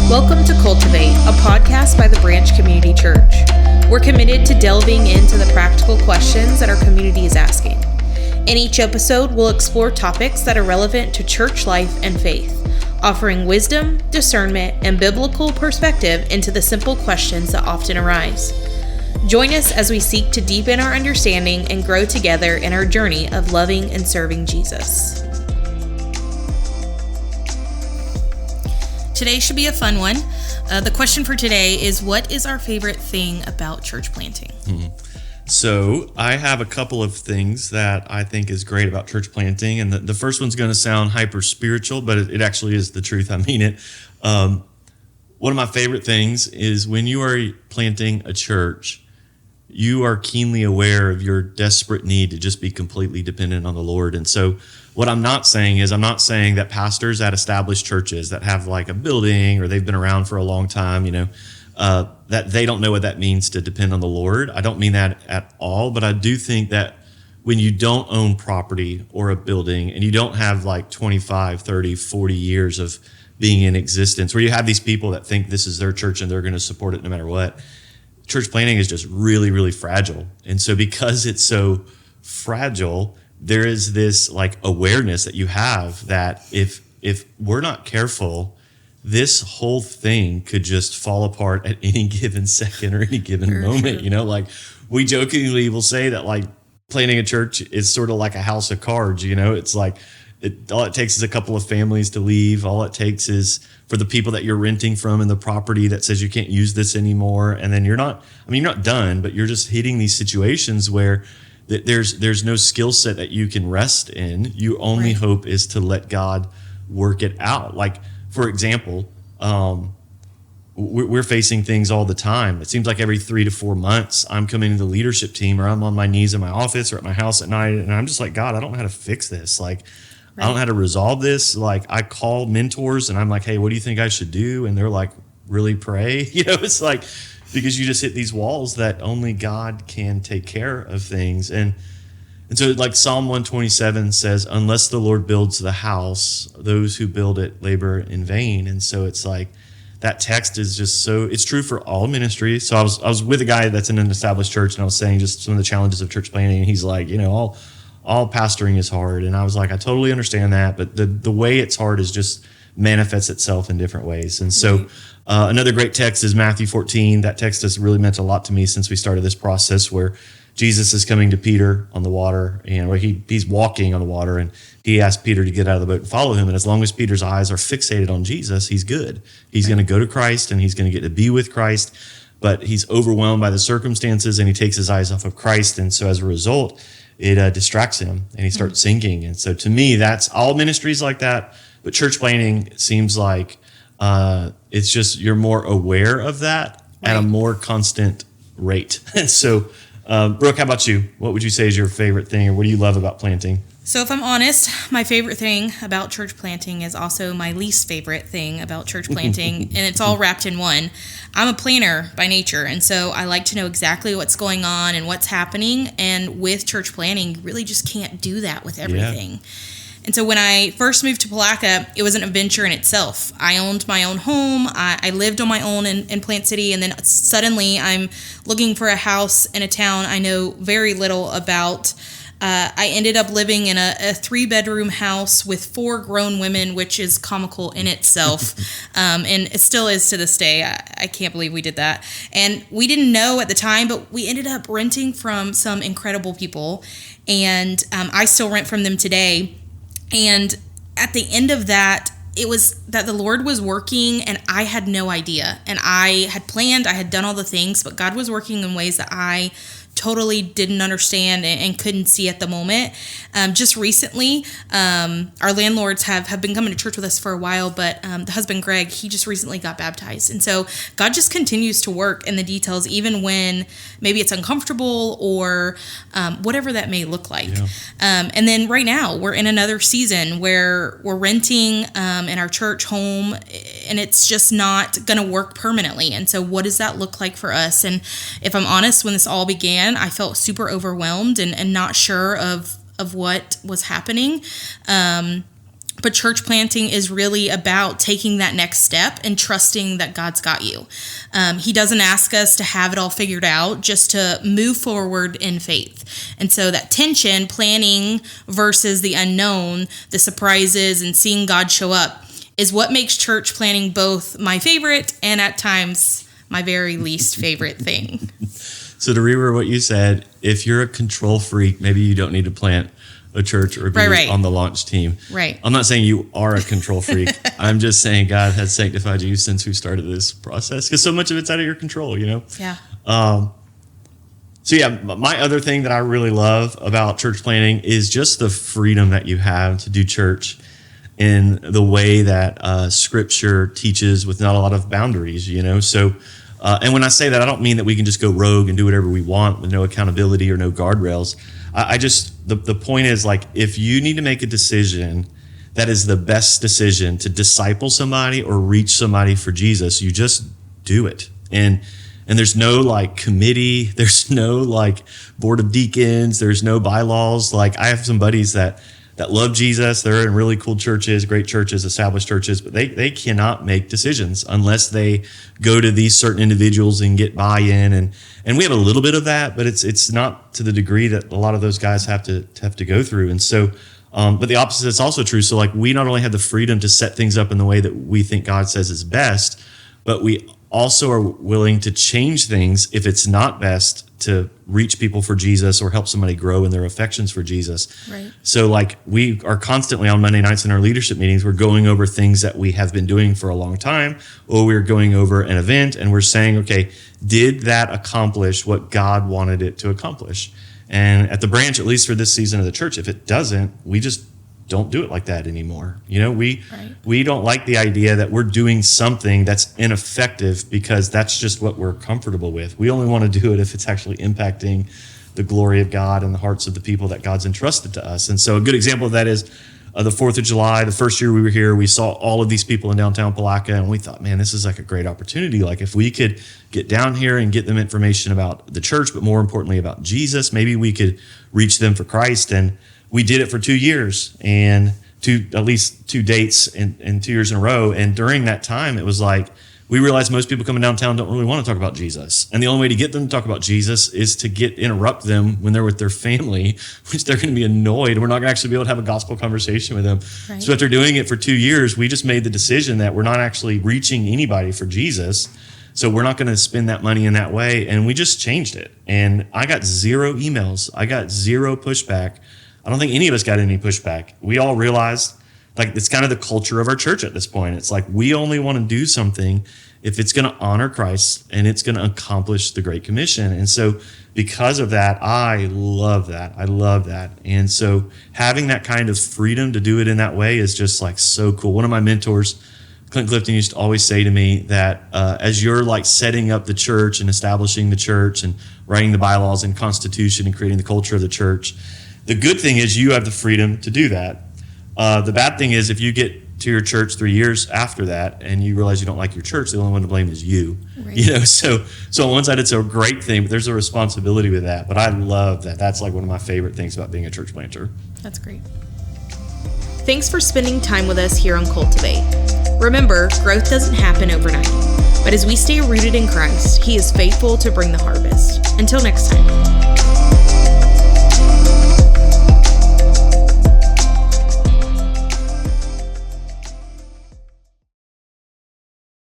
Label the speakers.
Speaker 1: Welcome to Cultivate, a podcast by the Branch Community Church. We're committed to delving into the practical questions that our community is asking. In each episode, we'll explore topics that are relevant to church life and faith, offering wisdom, discernment, and biblical perspective into the simple questions that often arise. Join us as we seek to deepen our understanding and grow together in our journey of loving and serving Jesus. Today should be a fun one. The question for today is, what is our favorite thing about church planting?
Speaker 2: So I have a couple of things that I think is great about church planting. And the first one's going to sound hyper spiritual, but it actually is the truth. I mean it. One of my favorite things is when you are planting a church, you are keenly aware of your desperate need to just be completely dependent on the Lord. And so what I'm not saying that pastors at established churches that have like a building or they've been around for a long time, that they don't know what that means to depend on the Lord. I don't mean that at all, but I do think that when you don't own property or a building and you don't have like 25, 30, 40 years of being in existence, where you have these people that think this is their church and they're going to support it no matter what, church planting is just really, really fragile. And so because it's so fragile, there is this like awareness that you have that if we're not careful, this whole thing could just fall apart at any given second or any given moment. Like we jokingly will say that like planting a church is sort of like a house of cards. It's like all it takes is a couple of families to leave. All it takes is for the people that you're renting from in the property that says you can't use this anymore. And then you're not done, but you're just hitting these situations where there's no skill set that you can rest in. You only hope is to let God work it out. Like, for example, we're facing things all the time. It seems like every 3 to 4 months I'm coming to the leadership team or I'm on my knees in my office or at my house at night. And I'm just like, God, I don't know how to fix this. Like, I don't know how to resolve this. Like I call mentors and I'm like, hey, what do you think I should do? And they're like, really pray. It's like, because you just hit these walls that only God can take care of things. And so like Psalm 127 says, unless the Lord builds the house, those who build it labor in vain. And so it's like that text is just so, it's true for all ministry. So I was with a guy that's in an established church and I was saying just some of the challenges of church planting. And he's like, all pastoring is hard. And I was like, I totally understand that. But the way it's hard is just manifests itself in different ways. And so another great text is Matthew 14. That text has really meant a lot to me since we started this process, where Jesus is coming to Peter on the water, where he's walking on the water, and he asked Peter to get out of the boat and follow him. And as long as Peter's eyes are fixated on Jesus, he's good. He's going to go to Christ and he's going to get to be with Christ, but he's overwhelmed by the circumstances and he takes his eyes off of Christ. And so as a result, it distracts him and he starts sinking. And so to me, that's all ministries like that. But church planting seems like it's just you're more aware of that at a more constant rate. And so, Brooke, how about you? What would you say is your favorite thing, or what do you love about planting?
Speaker 1: So if I'm honest, my favorite thing about church planting is also my least favorite thing about church planting, and it's all wrapped in one. I'm a planner by nature, and so I like to know exactly what's going on and what's happening, and with church planting, you really just can't do that with everything. Yeah. And so when I first moved to Palatka, it was an adventure in itself. I owned my own home. I lived on my own in Plant City. And then suddenly I'm looking for a house in a town I know very little about. I ended up living in a 3-bedroom house with 4 grown women, which is comical in itself. And it still is to this day. I can't believe we did that. And we didn't know at the time, but we ended up renting from some incredible people. And I still rent from them today. And at the end of that, it was that the Lord was working and I had no idea. And I had planned, I had done all the things, but God was working in ways that I totally didn't understand and couldn't see at the moment. Just recently, our landlords have been coming to church with us for a while, but the husband, Greg, he just recently got baptized. And so God just continues to work in the details, even when maybe it's uncomfortable or whatever that may look like. Yeah. And then right now, we're in another season where we're renting in our church home, and it's just not going to work permanently. And so what does that look like for us? And if I'm honest, when this all began, I felt super overwhelmed and not sure of what was happening. But church planting is really about taking that next step and trusting that God's got you. He doesn't ask us to have it all figured out, just to move forward in faith. And so that tension, planning versus the unknown, the surprises, and seeing God show up is what makes church planting both my favorite and at times my very least favorite thing.
Speaker 2: So to reword what you said, if you're a control freak, maybe you don't need to plant a church or be
Speaker 1: right.
Speaker 2: on the launch team.
Speaker 1: Right.
Speaker 2: I'm not saying you are a control freak. I'm just saying God has sanctified you since we started this process, because so much of it's out of your control,
Speaker 1: Yeah.
Speaker 2: So yeah, my other thing that I really love about church planting is just the freedom that you have to do church in the way that Scripture teaches, with not a lot of boundaries, So, and when I say that, I don't mean that we can just go rogue and do whatever we want with no accountability or no guardrails. I just, the point is, like, if you need to make a decision that is the best decision to disciple somebody or reach somebody for Jesus, you just do it. And there's no like committee, there's no like board of deacons, there's no bylaws. Like, I have some buddies that love Jesus. They're in really cool churches, great churches, established churches, but they cannot make decisions unless they go to these certain individuals and get buy-in. And we have a little bit of that, but it's not to the degree that a lot of those guys have to go through. And so, but the opposite is also true. So like, we not only have the freedom to set things up in the way that we think God says is best, but we also are willing to change things if it's not best to reach people for Jesus or help somebody grow in their affections for Jesus.
Speaker 1: Right.
Speaker 2: So like, we are constantly on Monday nights in our leadership meetings, we're going over things that we have been doing for a long time, or we're going over an event and we're saying, okay, did that accomplish what God wanted it to accomplish? And at the branch, at least for this season of the church, if it doesn't, we just don't do it like that anymore. We don't like the idea that we're doing something that's ineffective because that's just what we're comfortable with. We only want to do it if it's actually impacting the glory of God and the hearts of the people that God's entrusted to us. And so a good example of that is the 4th of July. The first year we were here, we saw all of these people in downtown Palaca, and we thought, man, this is like a great opportunity. Like, if we could get down here and get them information about the church, but more importantly about Jesus, maybe we could reach them for Christ. And we did it for 2 years, and at least 2 dates in 2 years in a row. And during that time, it was like, we realized most people coming downtown don't really want to talk about Jesus. And the only way to get them to talk about Jesus is to interrupt them when they're with their family, which they're going to be annoyed. We're not going to actually be able to have a gospel conversation with them. Right. So after doing it for 2 years, we just made the decision that we're not actually reaching anybody for Jesus. So we're not going to spend that money in that way. And we just changed it. And I got 0 emails. I got 0 pushback. I don't think any of us got any pushback. We all realized, like, it's kind of the culture of our church at this point. It's like, we only want to do something if it's going to honor Christ and it's going to accomplish the Great Commission. And so because of that, I love that. I love that. And so having that kind of freedom to do it in that way is just like so cool. One of my mentors, Clint Clifton, used to always say to me that as you're like setting up the church and establishing the church and writing the bylaws and constitution and creating the culture of the church, the good thing is you have the freedom to do that. The bad thing is if you get to your church 3 years after that and you realize you don't like your church, the only one to blame is you. Right. So on one side it's a great thing, but there's a responsibility with that. But I love that. That's like one of my favorite things about being a church planter.
Speaker 1: That's great. Thanks for spending time with us here on Cultivate. Remember, growth doesn't happen overnight, but as we stay rooted in Christ, He is faithful to bring the harvest. Until next time.